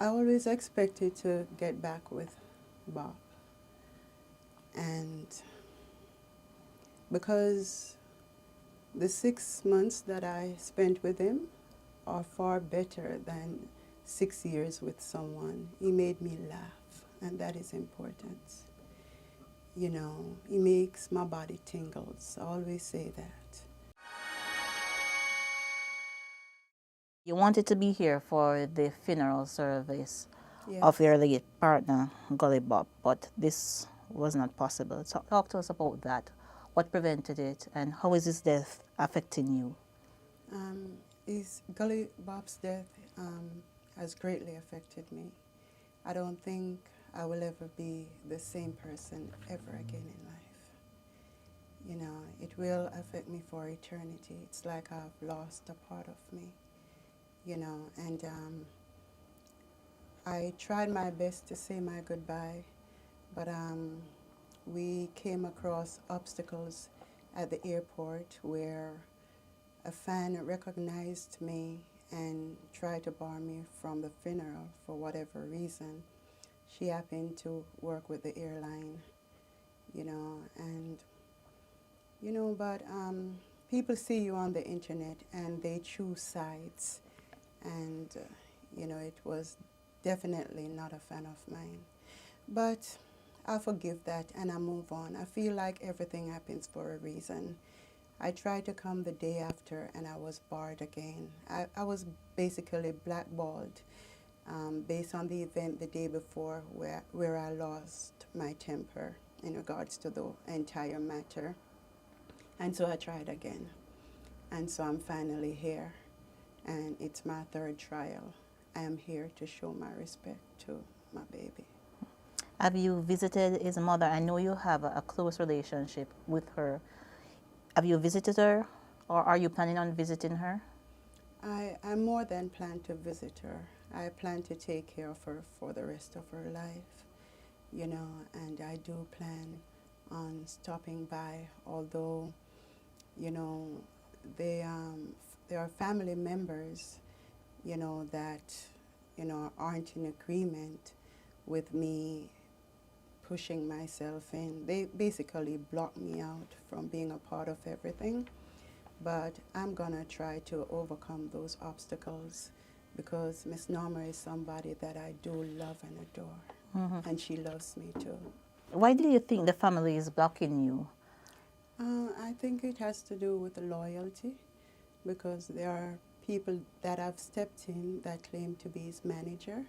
I always expected to get back with Bob. And because the 6 months that I spent with him are far better than 6 years with someone. He made me laugh, and that is important. You know, he makes my body tingles. I always say that. You wanted to be here for the funeral service of Yes. your late partner, Gully Bop, but this was not possible. So talk to us about that. What prevented it, and how is his death affecting you? His Gully Bop's death has greatly affected me. I don't think I will ever be the same person ever again in life. You know, it will affect me for eternity. It's like I've lost a part of me, you know, and I tried my best to say my goodbye, but we came across obstacles at the airport where a fan recognized me and tried to bar me from the funeral for whatever reason. She happened to work with the airline, you know, and, you know, but people see you on the internet and they choose sides. And, you know, it was definitely not a fan of mine. But I forgive that and I move on. I feel like everything happens for a reason. I tried to come the day after and I was barred again. I was basically blackballed based on the event the day before where I lost my temper in regards to the entire matter. And so I tried again. And so I'm finally here. And it's my third trial. I am here to show my respect to my baby. Have you visited his mother? I know you have a close relationship with her. Have you visited her, or are you planning on visiting her? I more than plan to visit her. I plan to take care of her for the rest of her life, you know, and I do plan on stopping by, although, you know, there are family members, you know, that, you know, aren't in agreement with me pushing myself in. They basically block me out from being a part of everything. But I'm going to try to overcome those obstacles because Miss Norma is somebody that I do love and adore. Mm-hmm. And she loves me too. Why do you think the family is blocking you? I think it has to do with the loyalty because there are people that have stepped in that claim to be his manager,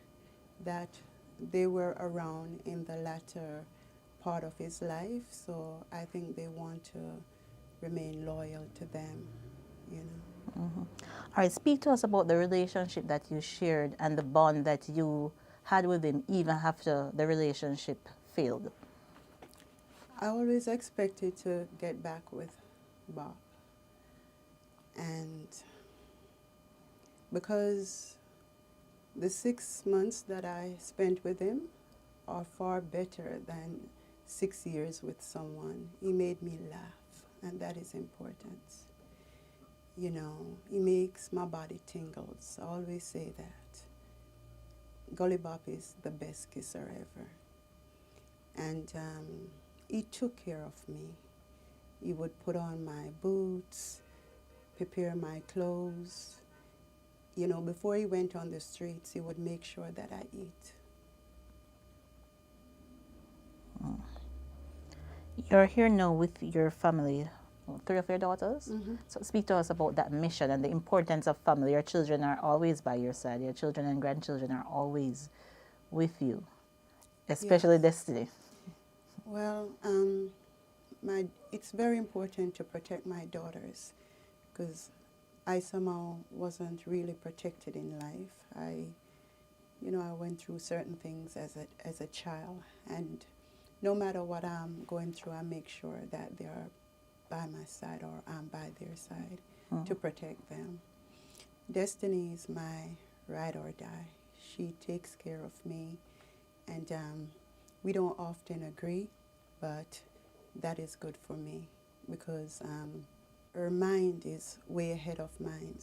that they were around in the latter part of his life, so I think they want to remain loyal to them, you know. Mm-hmm. All right, speak to us about the relationship that you shared and the bond that you had with him even after the relationship failed. I always expected to get back with Bob. And because the 6 months that I spent with him are far better than 6 years with someone, he made me laugh, and that is important. You know, he makes my body tingles. I always say that. Gully Bop is the best kisser ever. And he took care of me. He would put on my boots, prepare my clothes. You know, before he went on the streets, he would make sure that I eat. You're here now with your family, three of your daughters. Mm-hmm. So speak to us about that mission and the importance of family. Your children are always by your side. Your children and grandchildren are always with you, especially Yes. Destiny. Well, it's very important to protect my daughters because I somehow wasn't really protected in life. I went through certain things as a child, and no matter what I'm going through, I make sure that they are by my side or I'm by their side to protect them. Destiny is my ride or die. She takes care of me, and we don't often agree, but that is good for me because her mind is way ahead of mine.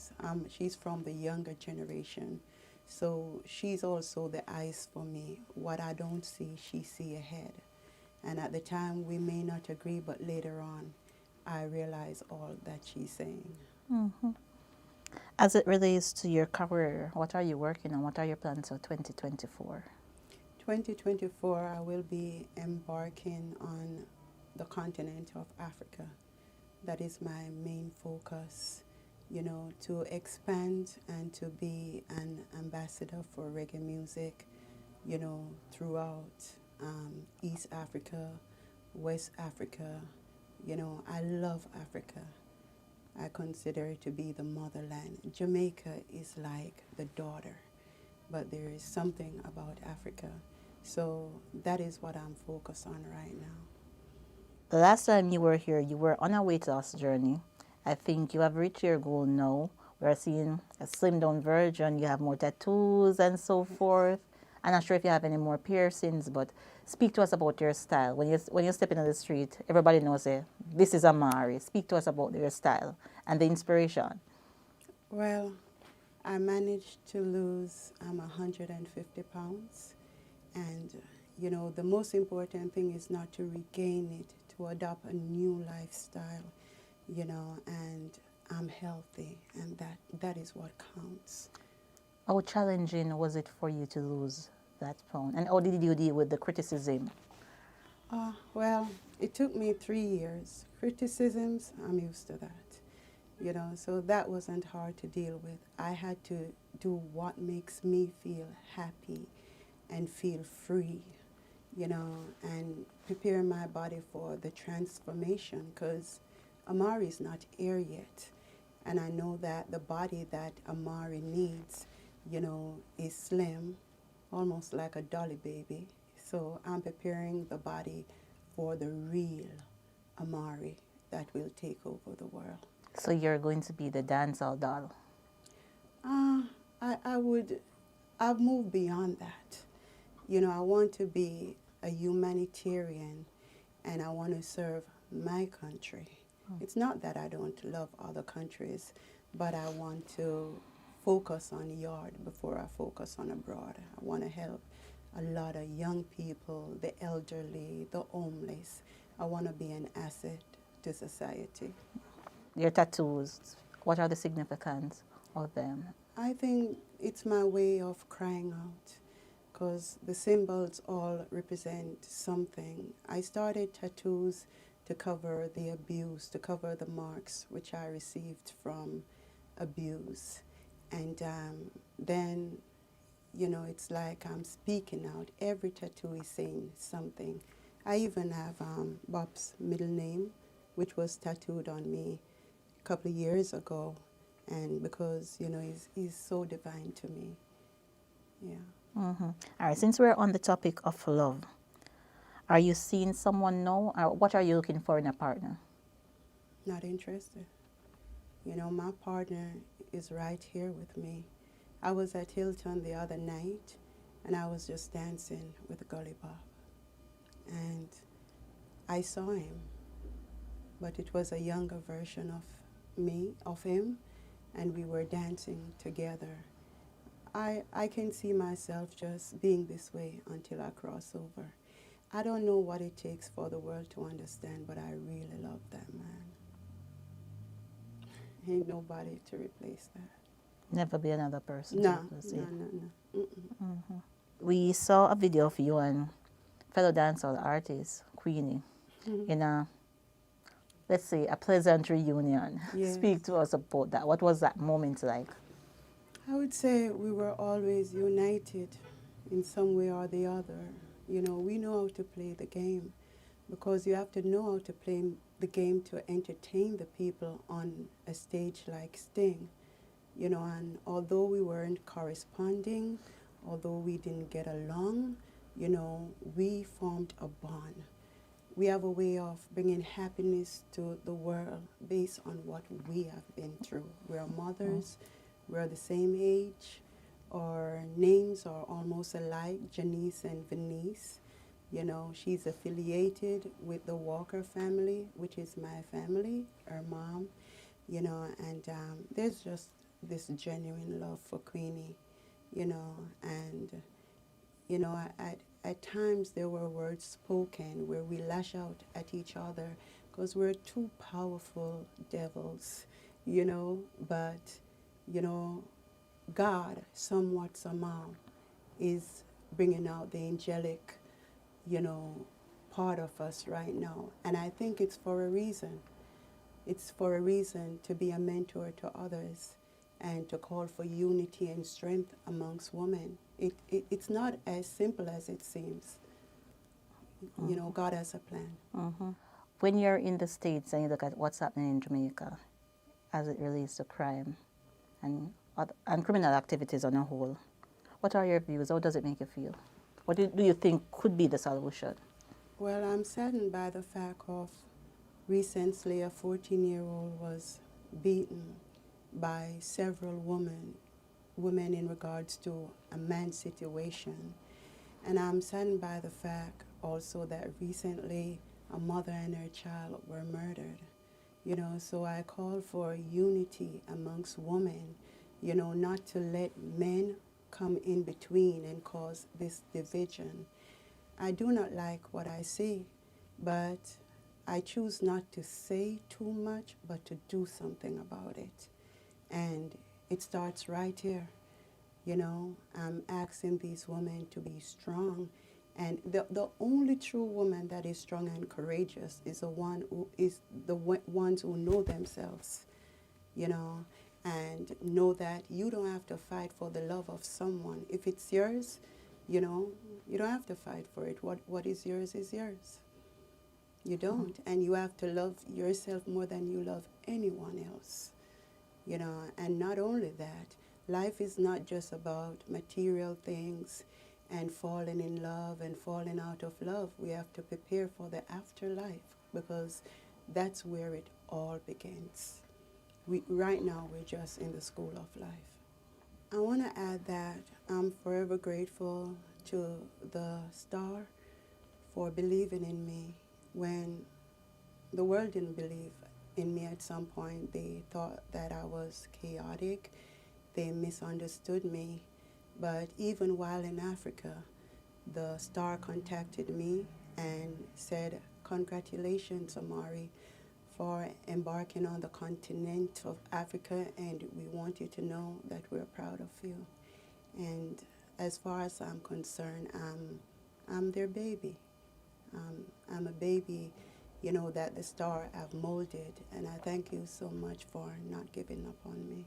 She's from the younger generation, So she's also the eyes for me. What I don't see, she see ahead. And at the time, we may not agree, but later on, I realize all that she's saying. Hmm. As it relates to your career, what are you working on? What are your plans for 2024? 2024, I will be embarking on the continent of Africa. That is my main focus, to expand and to be an ambassador for reggae music, throughout East Africa, West Africa. I love Africa. I consider it to be the motherland. Jamaica is like the daughter, but there is something about Africa. So that is what I'm focused on right now. The last time you were here, you were on a weight loss journey. I think you have reached your goal now. We're seeing a slim down version. You have more tattoos and so forth. I'm not sure if you have any more piercings, but speak to us about your style. When you step into the street, everybody knows this is Amari. Speak to us about your style and the inspiration. Well, I managed to lose 150 pounds. And, the most important thing is not to regain it, to adopt a new lifestyle, and I'm healthy, and that is what counts. How challenging was it for you to lose that pound? And how did you deal with the criticism? Well, it took me 3 years. Criticisms, I'm used to that, so that wasn't hard to deal with. I had to do what makes me feel happy and feel free, and prepare my body for the transformation, because Amari is not here yet. And I know that the body that Amari needs, is slim, almost like a dolly baby. So I'm preparing the body for the real Amari that will take over the world. So you're going to be the dancehall doll. I've moved beyond that. I want to be a humanitarian, and I want to serve my country. It's not that I don't love other countries, but I want to focus on yard before I focus on abroad. I want to help a lot of young people, the elderly, the homeless. I want to be an asset to society. Your tattoos, what are the significance of them? I think it's my way of crying out, because the symbols all represent something. I started tattoos to cover the abuse, to cover the marks which I received from abuse. And then, it's like I'm speaking out. Every tattoo is saying something. I even have Bop's middle name, which was tattooed on me a couple of years ago. And because, he's so divine to me. Yeah. Mm-hmm. All right, since we're on the topic of love, are you seeing someone now? Or what are you looking for in a partner? Not interested. My partner is right here with me. I was at Hilton the other night, and I was just dancing with Gully Bop. And I saw him, but it was a younger version of him, and we were dancing together. I can see myself just being this way until I cross over. I don't know what it takes for the world to understand, but I really love that man. Ain't nobody to replace that. Never be another person. No, to no, see. no, no. Mm-mm. We saw a video of you and fellow dancehall artist, Queenie, in a, let's say, a pleasant reunion. Yes. Speak to us about that. What was that moment like? I would say we were always united in some way or the other. We know how to play the game, because you have to know how to play the game to entertain the people on a stage like Sting. And although we weren't corresponding, although we didn't get along, we formed a bond. We have a way of bringing happiness to the world based on what we have been through. We're mothers, we're the same age, our names are almost alike, Janice and Venice. She's affiliated with the Walker family, which is my family, her mom, and there's just this genuine love for Queenie, And, at times there were words spoken where we lash out at each other because we're two powerful devils, but, you know, God, somewhat, somehow, is bringing out the angelic, you know, part of us right now. And I think it's for a reason. It's for a reason to be a mentor to others and to call for unity and strength amongst women. It's not as simple as it seems. God has a plan. When you're in the States and you look at what's happening in Jamaica as it relates to crime and criminal activities on a whole, what are your views? How does it make you feel? What do you think could be the solution? Well, I'm saddened by the fact of recently a 14-year-old was beaten by several women in regards to a man's situation. And I'm saddened by the fact also that recently a mother and her child were murdered. So I call for unity amongst women, not to let men come in between and cause this division. I do not like what I see, but I choose not to say too much, but to do something about it. And it starts right here. I'm asking these women to be strong. And the only true woman that is strong and courageous is the ones who know themselves, and know that you don't have to fight for the love of someone. If it's yours, you don't have to fight for it. What is yours is yours. You don't. And you have to love yourself more than you love anyone else. And not only that, life is not just about material things and falling in love and falling out of love. We have to prepare for the afterlife because that's where it all begins. Right now, we're just in the school of life. I want to add that I'm forever grateful to the star for believing in me when the world didn't believe in me at some point. They thought that I was chaotic. They misunderstood me. But even while in Africa, the star contacted me and said, "Congratulations, Amari, for embarking on the continent of Africa, and we want you to know that we're proud of you." And as far as I'm concerned, I'm their baby. I'm a baby, that the star have molded, and I thank you so much for not giving up on me.